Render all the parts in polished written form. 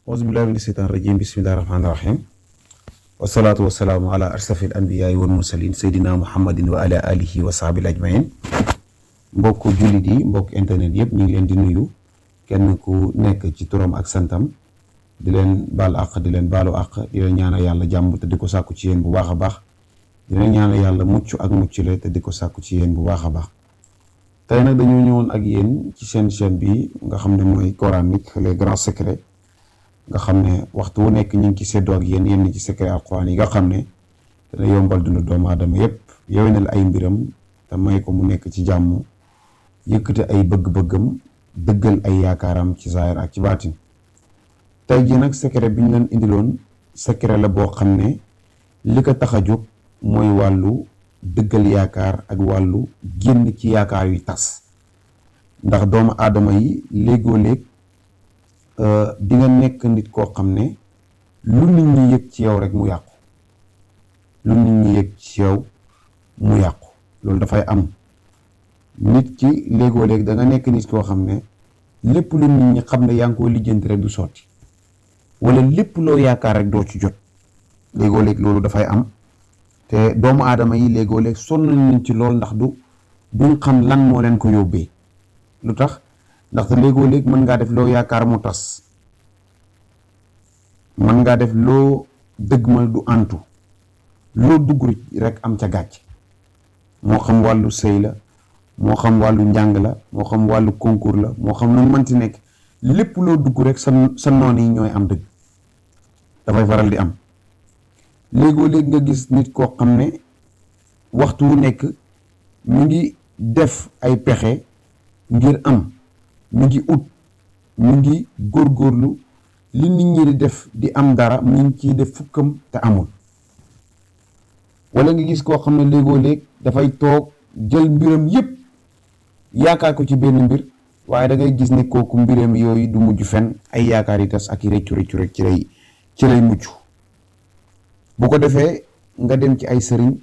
auzu billahi mina sheytaani rajim bismillahi rahmaani rahim wasalaatu wasalaamu ala ashrafil anbiyaai wal mursalin seydina muhammadin wa ala alihi wa sahbihi ajmain mbokk jullit yi mbokk internet yëpp ñu ngi leen di nuyu kenn ku nekk ci turam ak santam di leen baal àq di leen baalu àq di leen ñaanal yàlla jàmm te di ko sàkku ci yéen bu baax a baax di leen ñaanal yàlla mucc ak mucc la te di ko sàkku ci yéen bu baax a baax tey nag dañoo ñëwoon ak yéen ci seen chaîne bi nga xam ne mooy coranique les grands secrets nga xam ne waxtu wu nekk ñu ngi ci séddoo ak yéen yenn ci secret alquran yi nga xam ne dana yombal dund doomu aadama yépp yéwénal ay mbiram te may ko mu nekk ci jàmm yëkkate ay bëgg-bëggam dëggal ay yaakaaram ci zaahir ak ci baatin tey jii nag secret bi ñu leen indiloon secret la boo xam ne li ko tax a jóg mooy wàllu dëggal yaakaar ak wàllu génn ci yaakaar yu tas ndax doomu aadama yi léegoo léeg di nga nekk nit koo xam ne lu nit ñi yëg ci yow rek mu yàqu lu nit ñi yëg ci yow mu yàqu loolu dafay am nit ki léegoo léeg da nga nekk nit koo xam ne lépp lu nit ñi xam ne yaa ngi koo lijjanti rek du sotti wala lépp loo yaakaar rek doo ci jot léegoo léeg loolu dafay am te doomu aadama yi léegoo léeg sonn nañ ci lool ndax duñ xam lan moo leen ko yóbbee lu tax ndaxte léegoo léeg mën ngaa def loo yaakaar mu tas mën ngaa def loo dëgmal du antu loo dugg rek am ca gàcc moo xam wàllu sëy la moo xam wàllu njàng la moo xam wàllu concours la moo xam lu mënti nekk lépp loo dugg rek sa noon yi ñooy am dëgg dafay faral di am léegoo léeg nga gis nit koo xam ne waxtu wu nekk mu ngi def ay pexe ngir am mu ngi ut mu ngi góorgóorlu li nit ñi di def di am dara mu ngi ciy def fukkam te amul wala nga gis koo xam ne léegoo léeg dafay toog jël mbiram yépp yaakaar ko ci benn mbir waaye da ngay gis ne kooku mbiram yooyu du mujj fen ay yaakaar yi tas ak i rëccu rek ci lay mucc bu ko defee nga dem ci ay sëriñ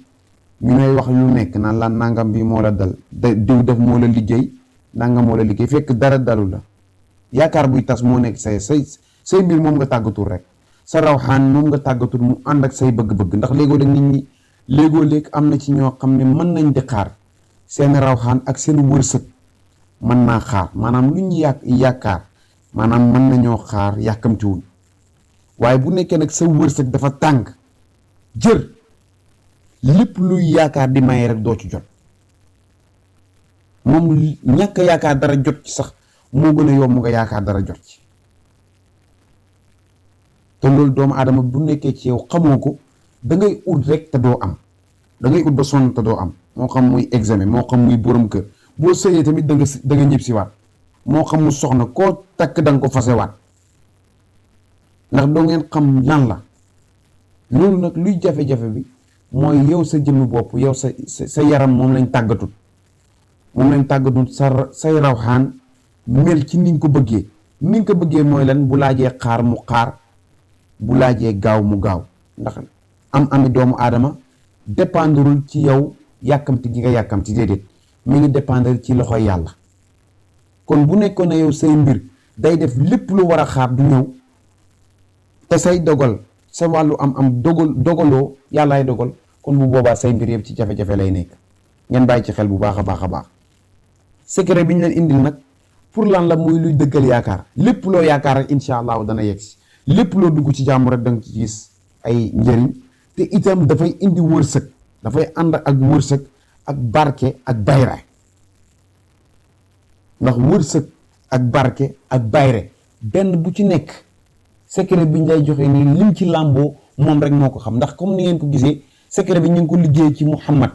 ñu ngay wax lu nekk naan la nangam bi moo la dal diw def moo la liggéey nangam moo la liggéey fekk dara dalu la yaakaar buy tas moo nekk say mbir moom nga tàggatul rek sa rawxaan moom nga tàggatul mu ànd ak say bëgg-bëgg ndax léegoo léeg nit ñi léegoo léeg am na ci ñoo xam ne mën nañ di xaar seen rawxaan ak seen wërsëg mën naa xaar maanaam lu ñu yaakaar maanaam mën nañoo xaar yàkkamtiwuñ waaye bu nekkee nag sa wërsëg dafa tàng jër lépp luy yaakaar di maye rek doo ci jot moom ñàkk yaakaar dara jot ci sax moo gën a yomb nga yaakaar dara jot ci te loolu doomu aadama bu nekkee ci yow xamoo ko da ngay ut rek te doo am da ngay ut ba sonn te doo am moo xam muy examen moo xam muy borom kër boo sëyee tamit da nga ñib si waat moo xam mu soxna koo takk da nga ko fasewaat ndax doo ngeen xam lan la loolu nag luy jafe-jafe bi mooy yow sa jëmmi bopp yow sa yaram moom lañ tàggatut say rawxaan mel ci ni nga ko bëggee ni nga ko bëggee mooy lan bu laajee xaar mu xaar bu laajee gaaw mu gaaw ndax ami doomu aadama dépendrul ci yow yàkkamti gi nga yàkkamti déedéet mi ngi dépendre ci loxoy yàlla kon bu nekkoon ne yow say mbir day def lépp lu war a xaar du ñëw te say dogal sa wàllu am dogaloo yàllaay dogal kon bu boobaa say mbir yëpp ci jafe-jafe lay nekk ngeen bàyyi ci xel bu baax a baax a baax secret bi ñu leen indil nag pour lan la muy luy dëggal yaakaar lépp loo yaakaar rek incha allahu dana yegg si lépp loo dugg ci jàmm rek da nga ci gis ay njëriñ te itam dafay indi wërsëg dafay ànd ak wërsëg ak barke ak bayre ndax wërsëg ak barke ak bayre benn bu ci nekk secret bi ñu lay joxe nii lim ci làmboo moom rek moo ko xam ndax comme ni ngeen ko gisee secret bi ñu ngi ko liggéey ci Muhammad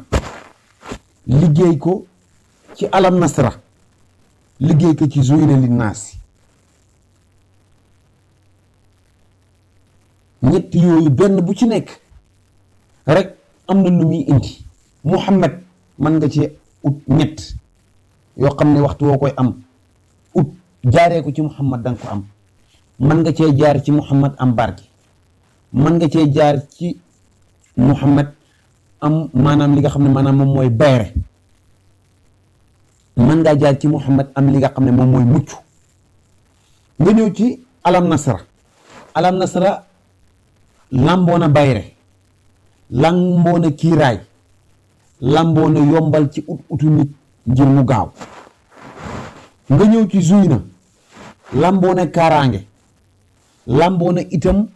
liggéey ko ci alam nasra liggéey ko ci zuyina linnaasi ñett yooyu benn bu ci nekk rek am na lu muy indi Muhammad mën nga ci ut ñett yoo xam ne waxtu woo koy am ut jaaree ko ci Muhammad danga ko am mën nga cee jaar ci Muhammad am barke mën nga cee jaar ci Muhammad am maanaam li nga xam ne maanaam moom mooy bayre mën ngaa jaar ci Muhammad am li nga xam ne moom mooy mucc nga ñëw ci alam nasra alam nasara lamboona bayre, lamboona kiiraay, lamboona yombal ci utu nit ngir mu gaaw. nga ñëw ci zuyna lamboona kaaraange, lamboona itam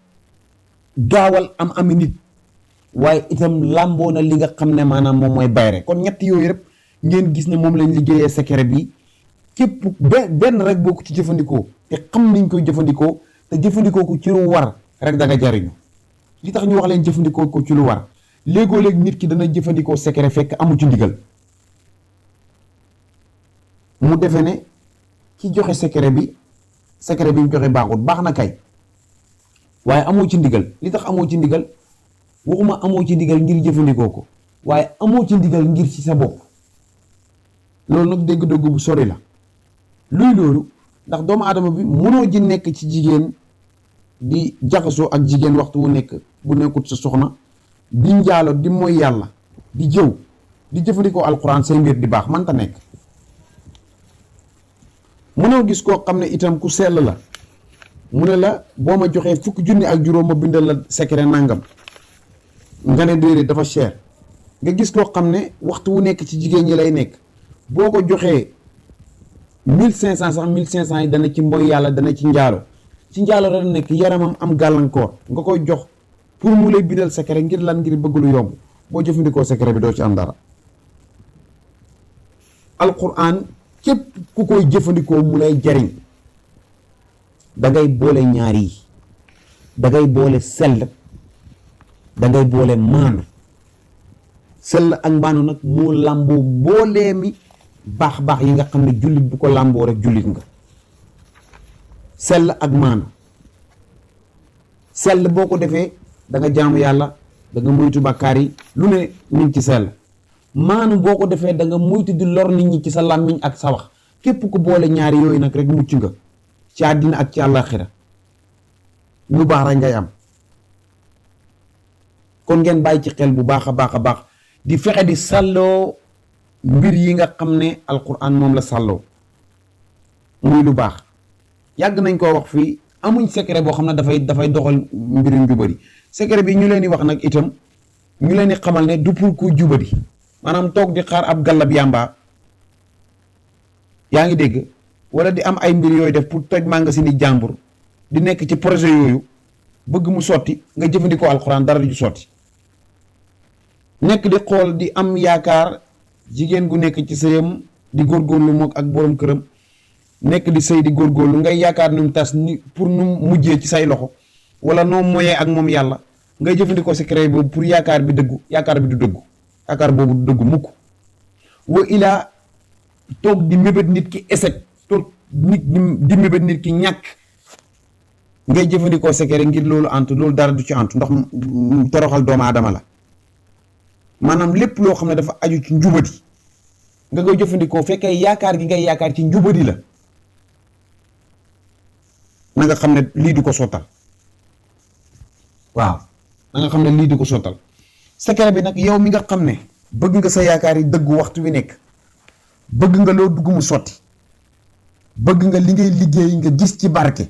gaawal am ami nit, waaye itam lamboona li nga xam ne maanaam moom mooy bayre. kon ñett yooyu rek ngeen gis ne moom lañ liggéeyee secret bi. képp benn rek boo ko ci jëfandikoo te xam nañ koy jëfandikoo te jëfandikoo ko ci lu war rek da nga jariñu. li tax ñu wax leen jëfandikoo ko ci lu war, léegoo léeg nit ki dana jëfandikoo secret fekk amu ci ndigal, mu defe ne ki joxe secret bi mu joxe baaxut. baax na kay, waaye amoo ci ndigal. li tax amoo ci ndigal, waxuma amoo ci ndigal ngir jëfandikoo ko, waaye amoo ci ndigal ngir ci sa bopp. loolu nag dégg-dégg bu sori la. luy loolu, ndax doomu aadama bi mënoo ji nekk ci jigéen di jaxasoo ak jigéen waxtu wu nekk bu nekkut sa soxna, di njaalo, di mooy yàlla, di jëw, di jëfandikoo alquran, say mbir di baax, mënta nekk. mënoo gis koo xam ne itam ku sell la, mu ne la boo ma joxee 1000 junni ak juróom ma bindal la secret nangam, nga ne déedéet dafa cher. nga gis koo xam ne waxtu wu nekk ci jigéen ñi lay nekk, boo ko joxee 1500 sax 1500 yi dana ci mboy yàlla, dana ci njaalo rek nekk, yaramam am gàllankoor, nga koy jox pour mu lay bindal secret ngir lan, ngir bëgg lu yomb. boo jëfandikoo secret bi doo ci am dara. alquran képp ku koy jëfandikoo mu lay jariñ, da ngay boole ñaar yi, da ngay boole sell, da ngay boole maanu. sell ak maanu nag moo làmboo boolee mi baax yi nga xam ne jullit bu ko làmboo rek jullit nga. sell ak maanu, sell boo ko defee da nga jaamu yàlla, da nga moytu bàkkaar yi, lu ne nit ci sell. maanu boo ko defee da nga moytu di lor nit ñi ci sa làmmiñ ak sa wax. képp ku boole ñaari yooyu nag rek mucc nga ci àddina ak ci àllaaxira, lu baax rek ngay am. kon ngeen bàyyi ci xel bu baax a baax di fexe di sàlloo mbir yi nga xam ne alquran moom la sàlloo muy lu baax. yàgg nañ koo wax fii, amuñ secret boo xam ne dafay doxal mbirum jubadi. secret bi ñu leen di wax nag itam, ñu leen di xamal ne du pour ku jubadi, maanaam toog di xaar ab gàllab yàmba, yaa ngi dégg, wala di am ay mbir yooyu def pour toj magasin yi jàmbur, di nekk ci projet yooyu bëgg mu sotti nga jëfandikoo alxuraan dara du sotti. nekk di xool di am yaakaar jigéen gu nekk ci sëyam di góorgóorlu mook ak borom këram, nekk di sëy di góorgóorlu, ngay yaakaar nu mu tas ni pour nu mujjee ci say loxo, wala noo moyee ak moom yàlla, ngay jëfandikoo secret boobu pour yaakaar bi dëggu. yaakaar bi du dëggu, yaakaar boobu du dëggu mukk. wa ilaa toog di mébét nit ki échec, toog nit di mébét nit ki ñàkk, ngay jëfandikoo secret ngir loolu antu, loolu dara du ci antu, ndax toroxal doomu aadama la. maanaam lépp loo xam ne dafa aju ci njubadi nga koy jëfandikoo, fekkee yaakaar gi ngay yaakaar ci njubadi la, na nga xam ne lii du ko sottal. waaw, na nga xam ne lii du ko sottal. secret bi nag yow mi nga xam ne bëgg nga sa yaakaar yi dëggu waxtu wi nekk, bëgg nga loo dugg mu sotti, bëgg nga li ngay liggéey nga gis ci barke,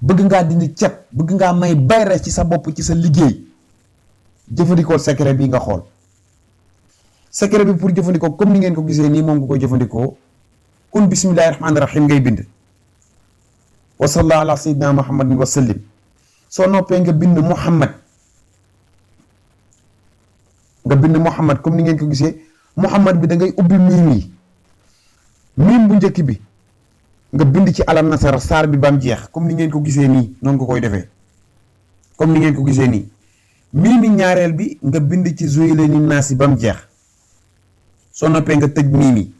bëgg ngaa dindi cet, bëgg ngaa may bayre ci sa bopp ci sa liggéey, jëfandikoo secret bi nga xool. secret bi pour jëfandikoo comme ni ngeen ko gisee nii moom nga koy jëfandikoo, kun bismillahi rahmaani rahim ngay bind, wa sallallahu ala sayyidina muhammadin wa sallim. soo noppee nga bind muhammad, comme ni ngeen ko gisee. muhammad bi da ngay ubbi miim yi, miim bu njëkk bi nga bind ci alam nasara saar bi bam jeex, comme ni ngeen ko gisee nii noonu nga koy defee, comme ni ngeen ko gisee nii. miimi ñaareel bi nga bind ci zuyile ni naasi bam jeex. soo noppee nga tëj miimi.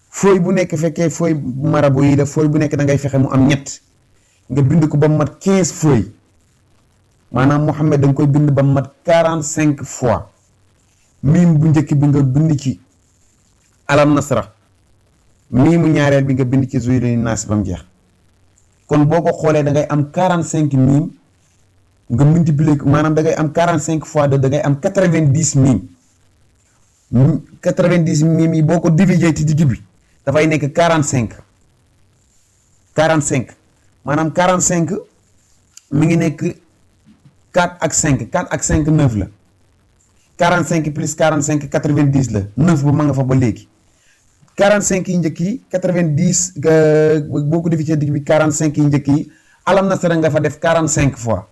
fooy bu nekk fekkee fooy marabu yi def, fooy bu nekk da ngay fexe mu am ñett, nga bind ko ba mu mat 15 fooy. maanaam Muhammad da nga koy bind ba mu mat 45 fois. miim bu njëkk bi nga bind ci alam nasra, miimu ñaareel bi nga bind ci zuyile ni naasi bam jeex. kon boo ko xoolee da ngay am 45 miim nga multiplier ko, maanaam da ngay am 45 fois da ngay am 90 miim. 90 miim yi boo ko diviser ci digg bi dafay nekk 45. maanaam 45 mi ngi nekk 4 ak 5 4 ak 5 9 la 45 plus 45 90 la 9 ba ma nga fa ba léegi 45 yi njëkk yi 90 boo ko defee ci digg bi 45 yi njëkk yi alam nasara nga fa def 45 fois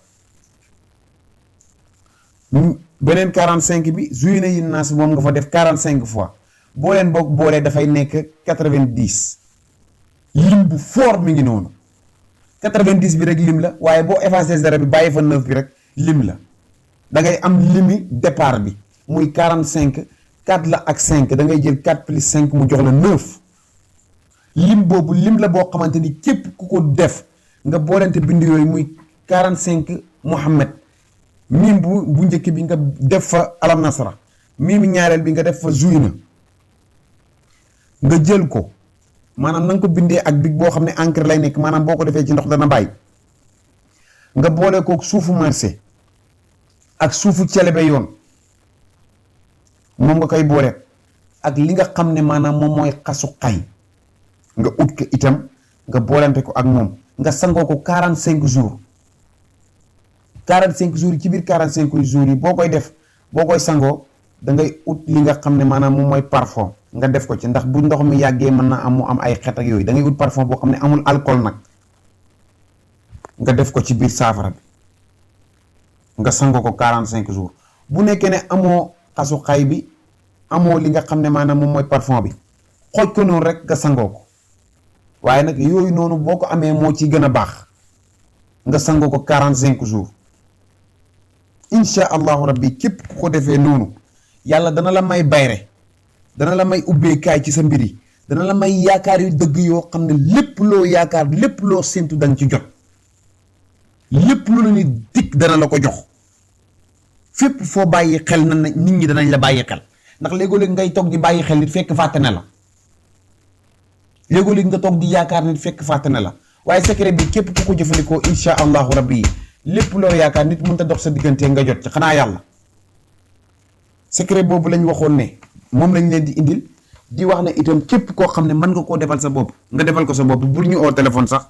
beneen 45 bi zuyina yi naas moom nga fa def 45 fois boo leen boolee dafay nekk 90 lim bu fort mi ngi noonu 90 bi rek lim la waaye boo effacé zéro bi bàyyi fa 9 bi rek lim la da ngay am limi départ bi muy 45 4 la ak 5 da ngay jël 4 plus 5 mu jox la 9 lim boobu lim la boo xamante ni képp ku ko def nga boolente bind yooyu muy 45 Muhammad miim bu njëkk bi nga def fa alam nasra miim ñaareel bi nga def fa zuyna nga jël ko maanaam na nga ko bindee ak big boo xam ne encre lay nekk maanaam boo ko defee ci ndox dana bàyyi nga boole ko suufu marché ak suufu celebe yoon moom nga koy boole ak li nga xam ne maanaam moom mooy xasu xay nga ut ko itam nga boolante ko ak moom nga sangoo ko 45 jours 45 jours yi ci biir 45 jours yi boo koy def boo koy sangoo da ngay ut li nga xam ne maanaam moom mooy parfum nga def ko ci ndax bu ndox mi yàggee mën na am mu am ay xet ak yooyu da ngay ut parfum boo xam ne amul alcool nag nga def ko ci biir saafara bi nga sangoo ko 45 jours bu nekkee ne amoo xasu xay bi amoo li nga xam ne maanaam moom mooy parfum bi xooj ko noonu rek nga sangoo ko waaye nag yooyu noonu boo ko amee moo ci gën a baax nga sangoo ko 45 jours incha allahu rabbi képp ku ko defee noonu yàlla dana la may bayre dana la may ubbeekaay ci sa mbir yi dana la may yaakaar yu dëgg yoo xam ne lépp loo yaakaar lépp loo séntu danga ci jot lépp lu la ni dikk dana la ko jox fépp foo bàyyi xel na nit ñi danañ la bàyyi xel ndax léegoo-léeg ngay toog di bàyyi xel nit fekk fàtte ne la léegoo-léeg nga toog di yaakaar nit fekk fàtte ne la waaye secret bi képp ku ko jëfandikoo incha allahu rabbi lépp loo yaakaar nit mënta dox sa diggante nga jot ci xanaa yàlla secret boobu lañ waxoon ne moom lañ leen di indil di wax ne itam képp koo xam ne mën nga koo defal sa bopp nga defal ko sa bopp bur ñu oo téléphone sax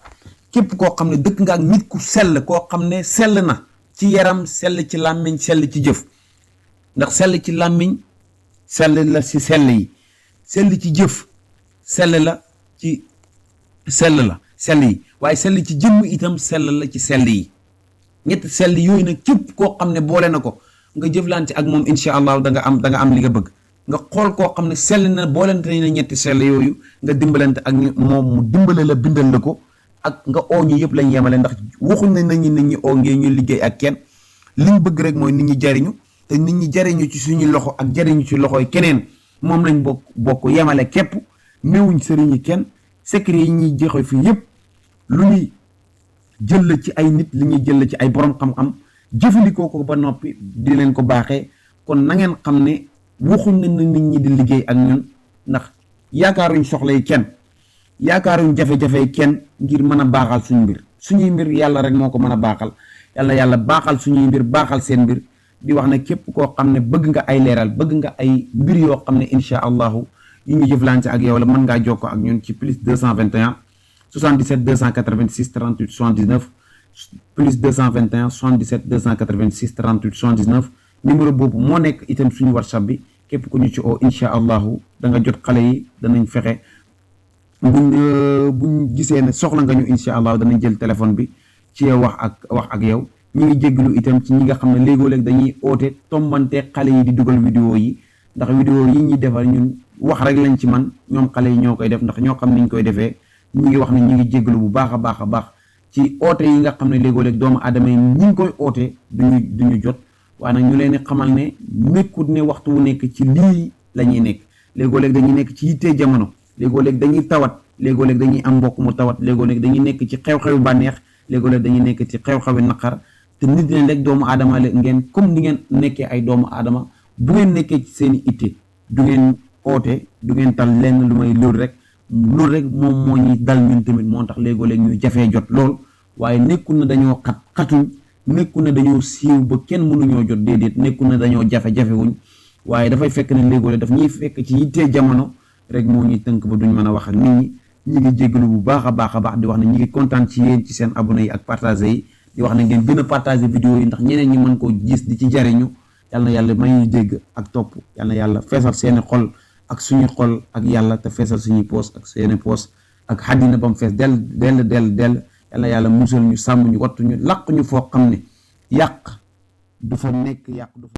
képp koo xam ne dëkk nga ak nit ku sell koo xam ne sell na ci yaram sell ci làmmiñ sell ci jëf ndax sell ci làmmiñ sell la ci sell yi sell ci jëf sell la ci sell yi waaye sell ci jëmm itam sell la ci sell yi ñetti sell yooyu nag képp koo xam ne boole na ko nga jëflante ak moom incha allah da nga am li nga bëgg nga xool koo xam ne sell na boolente na ñetti sell yooyu nga dimbalante ak moom mu dimbale la bindal la ko ak nga oo ñu yëpp lañ yemale ndax waxuñ ne nit ñi oo ngeen ñu liggéey ak kenn liñ bëgg rek mooy nit ñi jariñu te nit ñi jariñu ci suñu loxo ak jariñu ci loxoy keneen moom lañ bokk yemale képp néewuñ sëriñ yi kenn secret yi ñuy joxe fii yëpp lu ñuy jël la ci ay nit li ñuy jël la ci ay borom xam-xam jëfandikoo ko ba noppi di leen ko baaxee kon na ngeen xam ne waxuñ ne na nit ñi di liggéey ak ñun ndax yaakaaruñ soxla yi kenn yaakaaruñ jafe-jafe yi kenn ngir mën a baaxal suñuy mbir yàlla rek moo ko mën a baaxal yàlla baaxal suñuy mbir baaxal seen mbir di wax ne képp koo xam ne bëgg nga ay leeral bëgg nga ay mbir yoo xam ne incha allahu yi ñu jëflante ak yow la mën ngaa jokkoo ak ñun ci plus 221 77 286 38 79 plus 221 77 286 38 79 numéro boobu moo nekk itam suñu whatsapp bi képp ku ñu ci oo incha allahu da nga jot xale yi danañ fexe buñ gisee ne soxla nga ñu incha allahu danañ jël téléphone bi ci wax ak yow ñu ngi jégalu itam ci ñi nga xam ne léegoo-léeg dañuy oote tombante xale yi di dugal vidéo yi ndax vidéo yi ñuy defar ñun wax rek lañ ci man ñoom xale yi ñoo koy def ndax ñoo xam niñ koy defee ñu ngi wax ne ñu ngi jégalu bu baax a baax ci oote yi nga xam ne léegoo-léeg doomu aadama yi ñi ngi koy oote duñu jot waaye nag ñu leen di xamal ne nekkut ne waxtu wu nekk ci lii la ñuy nekk léegoo-léeg dañuy nekk ci yittee jamono léegoo-léeg dañuy tawat léegoo-léeg dañuy am mbokk mu tawat léegoo-léeg dañuy nekk ci xew-xewi bànneex léegoo-léeg dañuy nekk ci xew-xewi naqar te nit leen rek doomu aadama ngeen comme ni ngeen nekkee ay doomu aadama bu ngeen nekkee ci seen i itte du ngeen oote du ngeen tal lenn lu may loolu rek moom moo ñuy dal ñun tamit moo tax léegoo-léeg ñuy jafee jot lool waaye nekkul na dañoo xatuñ nekkul na dañoo siiw ba kenn mënuñoo jot déedéet nekkul na dañoo jafe-jafewuñ waaye dafay fekk ne léegoo-léeg daf ñuy fekk ci yittee jamono rek moo ñuy tënk ba duñ mën a wax ak nit ñi ñi ngi jéggalu bu baax a baax di wax ne ñi ngi kontaan ci yéen ci seen abonné yi ak partagé yi di wax ne ngeen gën a partagé vidéo yi ndax ñeneen ñi mën koo gis di ci jariñu yal na yàlla may ñu dégg ak topp yal na yàlla feesal seeni xol ak suñu xol ak yàlla te feesal suñuy poos ak seeni poos ak xaddina ba mu fees dell yal na yàlla musal ñu sàmm ñu wattu ñu làq ñu foo xam ne yàq du fa nekk yàq du fa